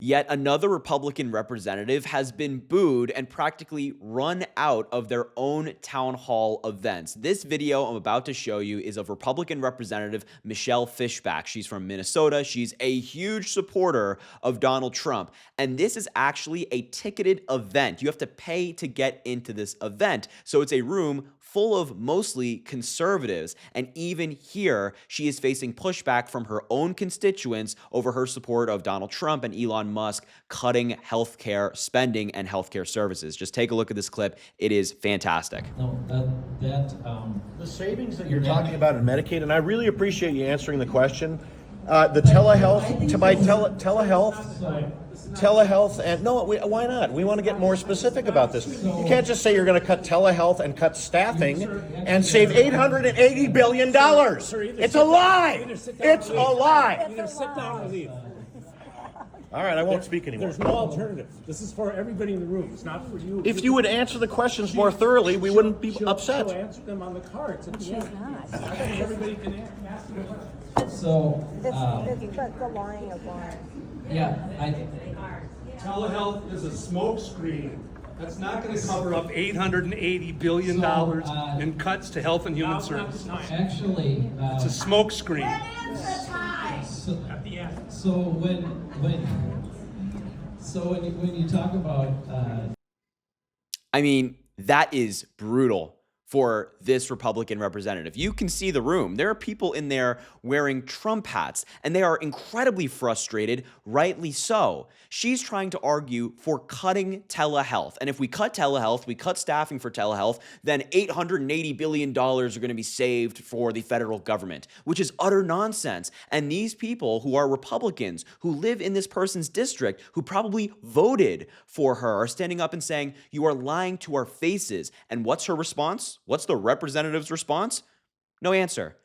Yet another Republican representative has been booed and practically run out of their own town hall events. This video I'm about to show you is of Republican Representative Michelle Fishback. She's from Minnesota. She's a huge supporter of Donald Trump. And this is actually a ticketed event. You have to pay to get into this event. So it's a room full of mostly conservatives. And even here, she is facing pushback from her own constituents over her support of Donald Trump and Elon Musk cutting healthcare spending and healthcare services. Just take a look at this clip. It is fantastic. No, the savings that you're talking about in Medicaid, and I really appreciate you answering the question. The telehealth, telehealth, and no, why not? We want to get more specific about this. You can't just say you're going to cut telehealth and cut staffing and save $880 billion. It's a lie. It's a lie. Either sit down or leave. All right, I won't speak anymore. There's no alternative. This is for everybody in the room. It's not for you. If you would answer the questions more thoroughly, we wouldn't be upset. She'll answer them on the cards at the end. I think everybody can ask them. so, But the lying of lying. yeah, Telehealth is a smokescreen. That's not going to cover up $880 billion in cuts to health and human services. actually, It's a smokescreen. At the end. so when you talk about, I mean, that is brutal for this Republican representative. You can see the room. There are people in there wearing Trump hats, and they are incredibly frustrated, rightly so. She's trying to argue for cutting telehealth. And if we cut telehealth, we cut staffing for telehealth, then $880 billion are going to be saved for the federal government, which is utter nonsense. And these people who are Republicans, who live in this person's district, who probably voted for her, are standing up and saying, "You are lying to our faces." And what's her response? What's the representative's response? No answer.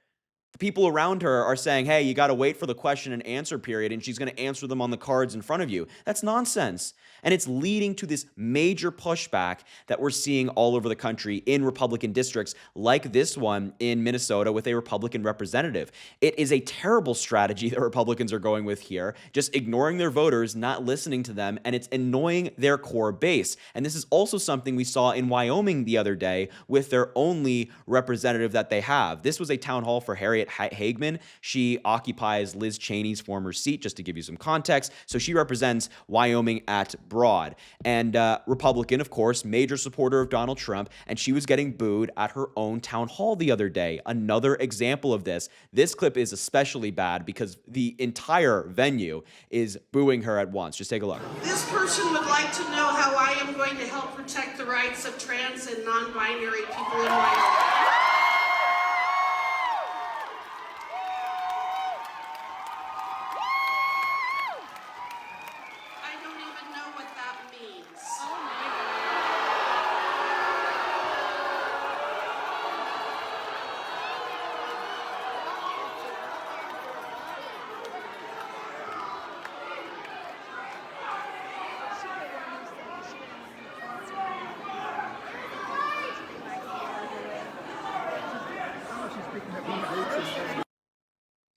The people around her are saying, hey, you got to wait for the question and answer period, and she's going to answer them on the cards in front of you. That's nonsense. And it's leading to this major pushback that we're seeing all over the country in Republican districts like this one in Minnesota with a Republican representative. It is a terrible strategy that Republicans are going with here, just ignoring their voters, not listening to them, and it's annoying their core base. And this is also something we saw in Wyoming the other day with their only representative that they have. This was a town hall for Harriet Hageman. She occupies Liz Cheney's former seat, just to give you some context. So she represents Wyoming at Broad. And Republican, of course, major supporter of Donald Trump, and she was getting booed at her own town hall the other day. Another example of this. This clip is especially bad because the entire venue is booing her at once. Just take a look. This person would like to know how I am going to help protect the rights of trans and non-binary people in Wyoming. I don't even know what that means.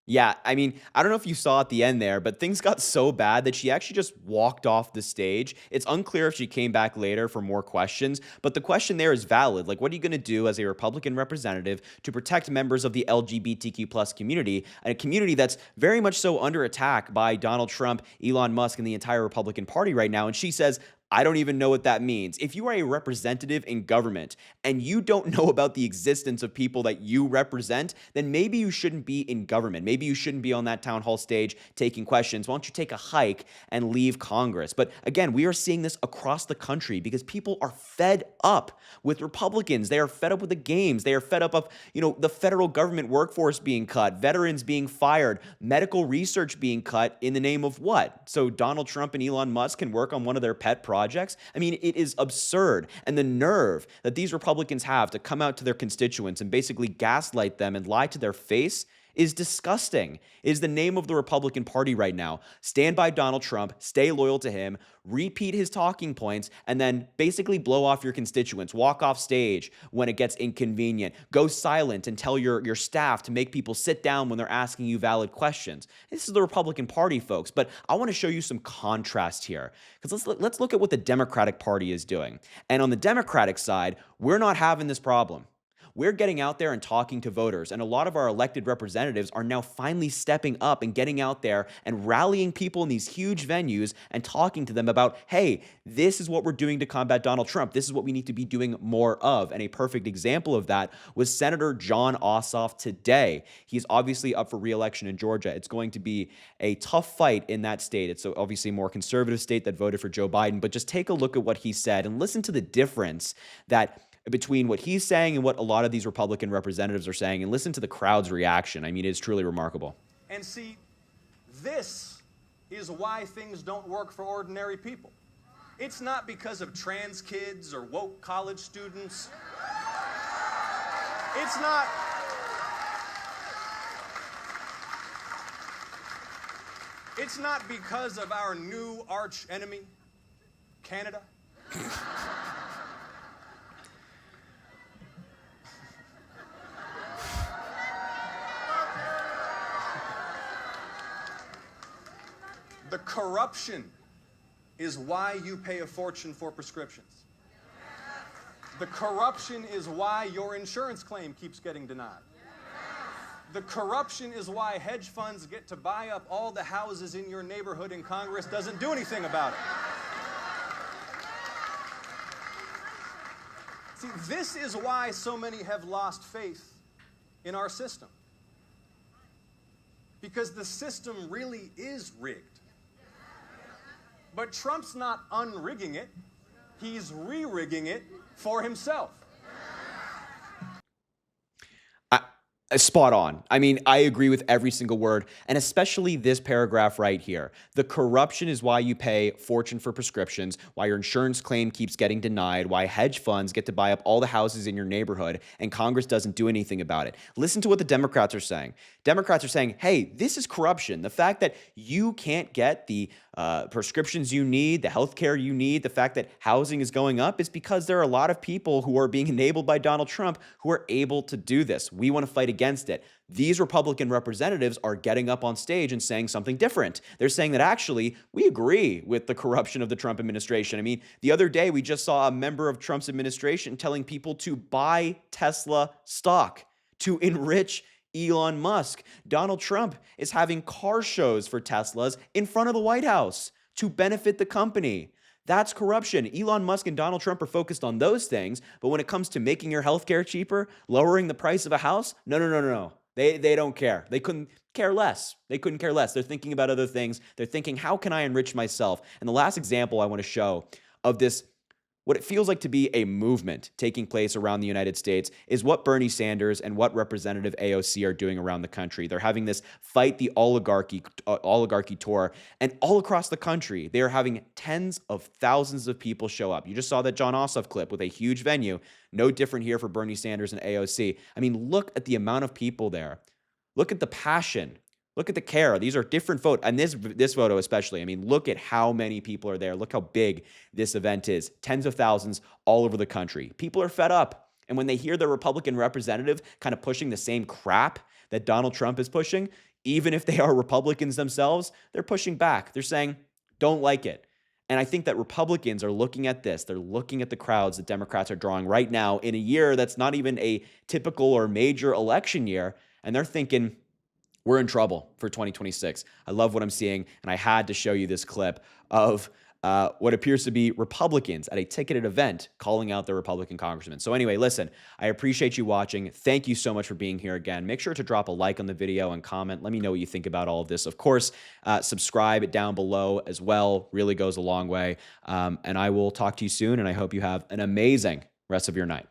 Yeah, I mean, I don't know if you saw at the end there, but things got so bad that she actually just walked off the stage. It's unclear if she came back later for more questions, but the question there is valid. Like, what are you going to do as a Republican representative to protect members of the LGBTQ plus community, a community that's very much so under attack by Donald Trump, Elon Musk, and the entire Republican Party right now? And she says, I don't even know what that means. If you are a representative in government and you don't know about the existence of people that you represent, then maybe you shouldn't be in government. Maybe you shouldn't be on that town hall stage taking questions. Why don't you take a hike and leave Congress? But again, we are seeing this across the country because people are fed up with Republicans. They are fed up with the games. They are fed up of, the federal government workforce being cut, veterans being fired, medical research being cut in the name of what? So Donald Trump and Elon Musk can work on one of their pet projects. I mean, it is absurd. And the nerve that these Republicans have to come out to their constituents and basically gaslight them and lie to their face is disgusting. It is the name of the Republican Party right now. Stand by Donald Trump, stay loyal to him, repeat his talking points, and then basically blow off your constituents. Walk off stage when it gets inconvenient. Go silent and tell your staff to make people sit down when they're asking you valid questions. This is the Republican Party, folks, but I want to show you some contrast here, because let's look at what the Democratic Party is doing. And on the Democratic side, we're not having this problem. We're getting out there and talking to voters, and a lot of our elected representatives are now finally stepping up and getting out there and rallying people in these huge venues and talking to them about, hey, this is what we're doing to combat Donald Trump. This is what we need to be doing more of. And a perfect example of that was Senator Jon Ossoff today. He's obviously up for re-election in Georgia. It's going to be a tough fight in that state. It's obviously a more conservative state that voted for Joe Biden, but just take a look at what he said and listen to the difference that between what he's saying and what a lot of these Republican representatives are saying, and listen to the crowd's reaction. I mean, it's truly remarkable. And see, this is why things don't work for ordinary people. It's not because of trans kids or woke college students. It's not. It's not because of our new arch enemy, Canada. The corruption is why you pay a fortune for prescriptions. The corruption is why your insurance claim keeps getting denied. The corruption is why hedge funds get to buy up all the houses in your neighborhood and Congress doesn't do anything about it. See, this is why so many have lost faith in our system. Because the system really is rigged. But Trump's not unrigging it. He's re-rigging it for himself. Spot on. I mean, I agree with every single word, and especially this paragraph right here. The corruption is why you pay a fortune for prescriptions, why your insurance claim keeps getting denied, why hedge funds get to buy up all the houses in your neighborhood, and Congress doesn't do anything about it. Listen to what the Democrats are saying. Democrats are saying, hey, this is corruption. The fact that you can't get the prescriptions you need, the health care you need, the fact that housing is going up is because there are a lot of people who are being enabled by Donald Trump who are able to do this. We want to fight against it. These Republican representatives are getting up on stage and saying something different. They're saying that actually we agree with the corruption of the Trump administration. I mean, the other day we just saw a member of Trump's administration telling people to buy Tesla stock to enrich Elon Musk. Donald Trump is having car shows for Teslas in front of the White House to benefit the company. That's corruption. Elon Musk and Donald Trump are focused on those things, but when it comes to making your healthcare cheaper, lowering the price of a house, no. They don't care. They couldn't care less. They couldn't care less. They're thinking about other things. They're thinking, how can I enrich myself? And the last example I want to show of this, what it feels like to be a movement taking place around the United States, is what Bernie Sanders and what Representative AOC are doing around the country. They're having this Fight the Oligarchy tour, and all across the country, they are having tens of thousands of people show up. You just saw that Jon Ossoff clip with a huge venue. No different here for Bernie Sanders and AOC. I mean, look at the amount of people there. Look at the passion. Look at the care. These are different photos, and this photo especially. I mean, look at how many people are there. Look how big this event is. Tens of thousands all over the country. People are fed up. And when they hear the Republican representative kind of pushing the same crap that Donald Trump is pushing, even if they are Republicans themselves, they're pushing back. They're saying, don't like it. And I think that Republicans are looking at this. They're looking at the crowds that Democrats are drawing right now in a year that's not even a typical or major election year. And they're thinking, we're in trouble for 2026. I love what I'm seeing, and I had to show you this clip of what appears to be Republicans at a ticketed event calling out the Republican congressman. So anyway, listen, I appreciate you watching. Thank you so much for being here again. Make sure to drop a like on the video and comment. Let me know what you think about all of this. Of course, subscribe down below as well. Really goes a long way. And I will talk to you soon, and I hope you have an amazing rest of your night.